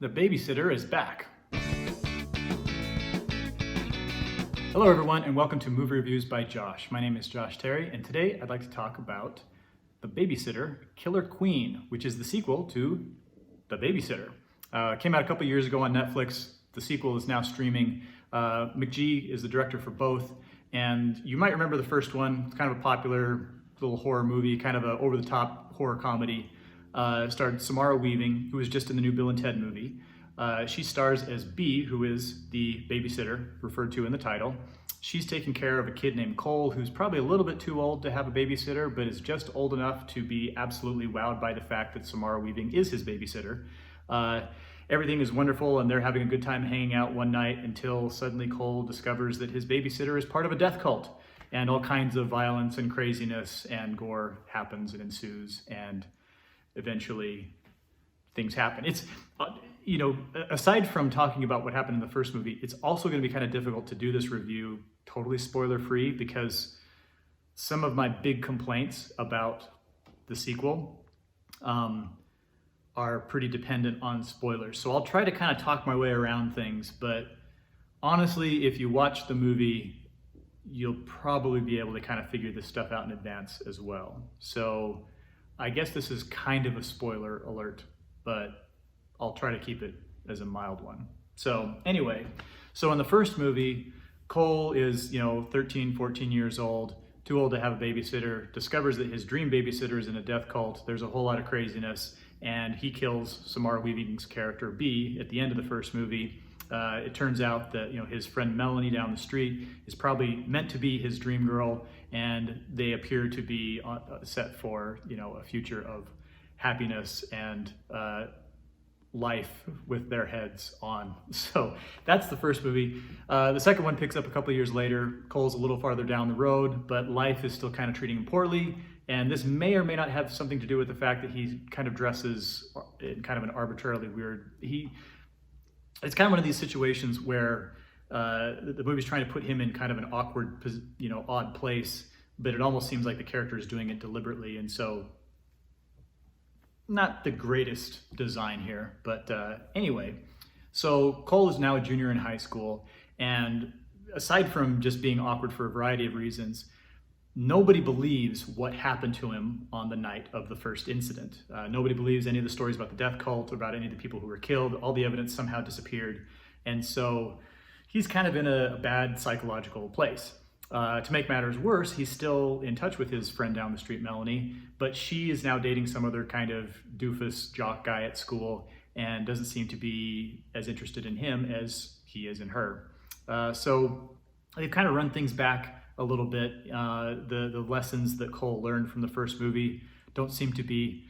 The Babysitter is back. Hello everyone and welcome to Movie Reviews by Josh. My name is Josh Terry and today I'd like to talk about The Babysitter, Killer Queen, which is the sequel to The Babysitter. Came out a couple years ago on Netflix. The sequel is now streaming. McGee is the director for both, and you might remember the first one. It's kind of a popular little horror movie, kind of a over-the-top horror comedy. Starred Samara Weaving, who was just in the new Bill and Ted movie. She stars as Bee, who is the babysitter referred to in the title. She's taking care of a kid named Cole, who's probably a little bit too old to have a babysitter, but is just old enough to be absolutely wowed by the fact that Samara Weaving is his babysitter. Everything is wonderful and they're having a good time hanging out one night until suddenly Cole discovers that his babysitter is part of a death cult, and all kinds of violence and craziness and gore happens and ensues, and eventually things happen. It's, aside from talking about what happened in the first movie, it's also going to be kind of difficult to do this review totally spoiler free because some of my big complaints about the sequel are pretty dependent on spoilers. So I'll try to kind of talk my way around things, but honestly, if you watch the movie, you'll probably be able to kind of figure this stuff out in advance as well. So I guess this is kind of a spoiler alert, but I'll try to keep it as a mild one. So anyway, so in the first movie, Cole is, 13, 14 years old, too old to have a babysitter, discovers that his dream babysitter is in a death cult. There's a whole lot of craziness, and he kills Samara Weaving's character, Bee, at the end of the first movie. It turns out that his friend Melanie down the street is probably meant to be his dream girl, and they appear to be set for a future of happiness and life with their heads on. So that's the first movie. The second one picks up a couple of years later. Cole's a little farther down the road, but life is still kind of treating him poorly. And this may or may not have something to do with the fact that he kind of dresses in kind of an arbitrarily weird. It's kind of one of these situations where the movie's trying to put him in kind of an awkward, odd place, but it almost seems like the character is doing it deliberately. And so, not the greatest design here, but anyway. So Cole is now a junior in high school, and aside from just being awkward for a variety of reasons, nobody believes what happened to him on the night of the first incident. Nobody believes any of the stories about the death cult, about any of the people who were killed. All the evidence somehow disappeared. And so he's kind of in a bad psychological place. To make matters worse, he's still in touch with his friend down the street, Melanie, but she is now dating some other kind of doofus jock guy at school and doesn't seem to be as interested in him as he is in her. So they've kind of run things back a little bit. The lessons that Cole learned from the first movie don't seem to be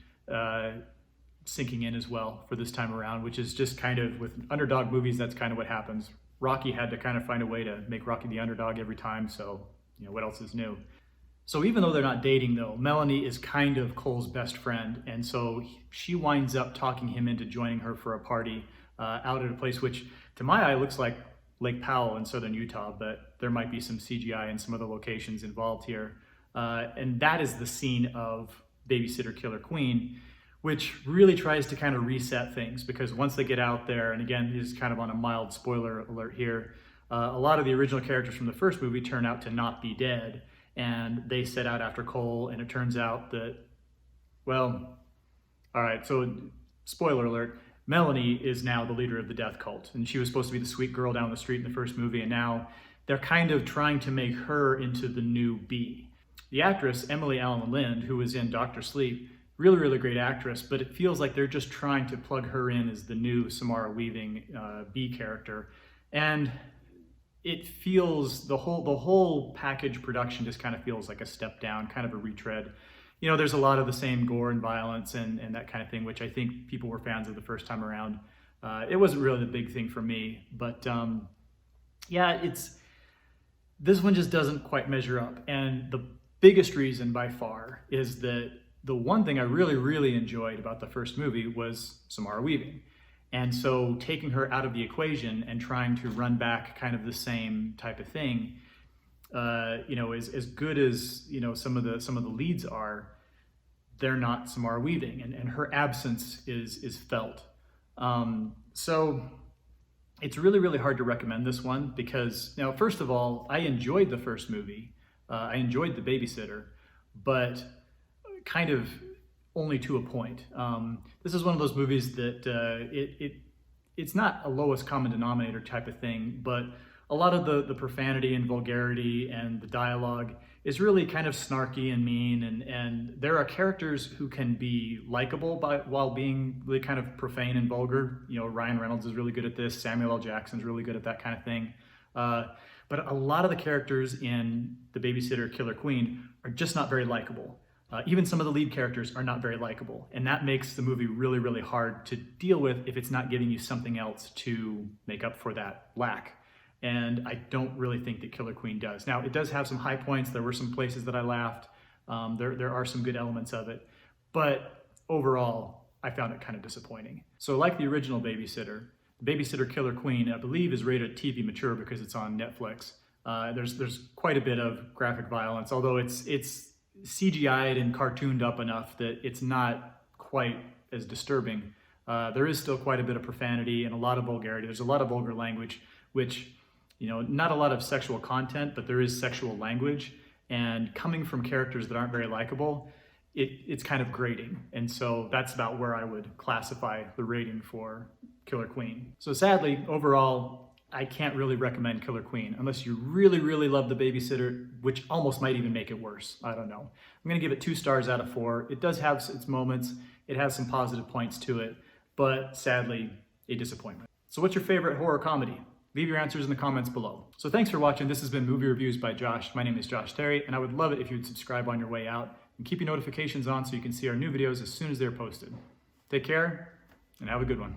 sinking in as well for this time around, which is just kind of, with underdog movies, that's kind of what happens. Rocky had to kind of find a way to make Rocky the underdog every time, so what else is new? So even though they're not dating though, Melanie is kind of Cole's best friend, and so she winds up talking him into joining her for a party out at a place which to my eye looks like Lake Powell in southern Utah, but there might be some CGI and some other locations involved here. And that is the scene of Babysitter Killer Queen, which really tries to kind of reset things, because once they get out there, and again, this is kind of on a mild spoiler alert here, a lot of the original characters from the first movie turn out to not be dead, and they set out after Cole, and it turns out that, well, all right, so spoiler alert, Melanie is now the leader of the death cult, and she was supposed to be the sweet girl down the street in the first movie, and now they're kind of trying to make her into the new Bee. The actress, Emily Alyn Lind, who was in Dr. Sleep, really, really great actress, but it feels like they're just trying to plug her in as the new Samara Weaving Bee character. And it feels, the whole package production just kind of feels like a step down, kind of a retread. There's a lot of the same gore and violence and that kind of thing, which I think people were fans of the first time around. It wasn't really the big thing for me, but yeah, this one just doesn't quite measure up. And the biggest reason by far is that the one thing I really, really enjoyed about the first movie was Samara Weaving. And so taking her out of the equation and trying to run back kind of the same type of thing, as good as, some of the leads are, they're not Samara Weaving, and her absence is felt. So it's really, really hard to recommend this one because, now, first of all, I enjoyed the first movie. I enjoyed The Babysitter, but kind of only to a point. This is one of those movies that it's not a lowest common denominator type of thing, but a lot of the profanity and vulgarity and the dialogue is really kind of snarky and mean, and there are characters who can be likable while being really kind of profane and vulgar. You know, Ryan Reynolds is really good at this, Samuel L. Jackson's really good at that kind of thing. But a lot of the characters in The Babysitter Killer Queen are just not very likable. Even some of the lead characters are not very likable, and that makes the movie really, really hard to deal with if it's not giving you something else to make up for that lack. And I don't really think that Killer Queen does. Now, it does have some high points. There were some places that I laughed. There are some good elements of it. But overall, I found it kind of disappointing. So like the original Babysitter, Babysitter Killer Queen, I believe, is rated TV mature because it's on Netflix. There's quite a bit of graphic violence, although it's CGI'd and cartooned up enough that it's not quite as disturbing. There is still quite a bit of profanity and a lot of vulgarity. There's a lot of vulgar language, which, you know, not a lot of sexual content, but there is sexual language. And coming from characters that aren't very likable, it's kind of grating. And so that's about where I would classify the rating for Killer Queen. So sadly, overall, I can't really recommend Killer Queen unless you really, really love The Babysitter, which almost might even make it worse. I don't know. I'm gonna give it 2 stars out of 4. It does have its moments. It has some positive points to it, but sadly, a disappointment. So what's your favorite horror comedy? Leave your answers in the comments below. So thanks for watching. This has been Movie Reviews by Josh. My name is Josh Terry, and I would love it if you would subscribe on your way out and keep your notifications on so you can see our new videos as soon as they're posted. Take care, and have a good one.